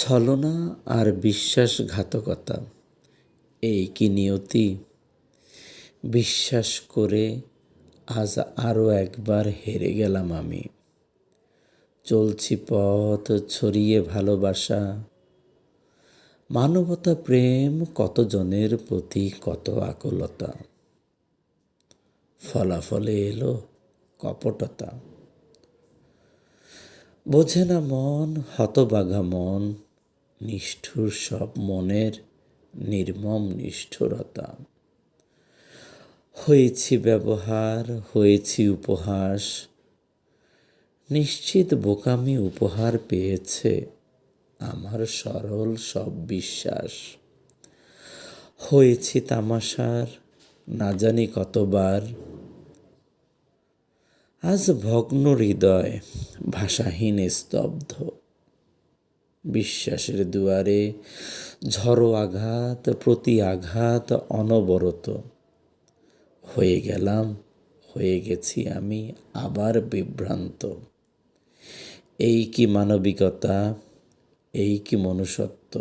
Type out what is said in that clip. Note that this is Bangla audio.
ছলনা আর বিশ্বাসঘাতকতা, এই কি নিয়তি? বিশ্বাস করে আজ আরও একবার হেরে গেলাম আমি। চলছি পথ ছড়িয়ে ভালোবাসা, মানবতা, প্রেম, কতজনের প্রতি কত আকুলতা। ফলাফলে এলো কপটতা। বোঝে না মন, হতবাঘা মন, নিষ্ঠুর সব মনের নির্মম নিষ্ঠুরতা। হয়েছি ব্যবহার, হয়েছি উপহাস, নিশ্চিত বোকামি উপহার পেয়েছে আমার সরল সব বিশ্বাস। হয়েছি তামাশার, না জানি কতবার, আজ ভগ্ন হৃদয়, ভাষাহীন স্তব্ধ। বিশ্বাসের দুয়ারে ঝড়ো আঘাত, প্রতি আঘাত অনবরত। হয়ে গেছি আমি আবার বিভ্রান্ত। এই কি মানবিকতা, এই কি মনুষ্যত্ব?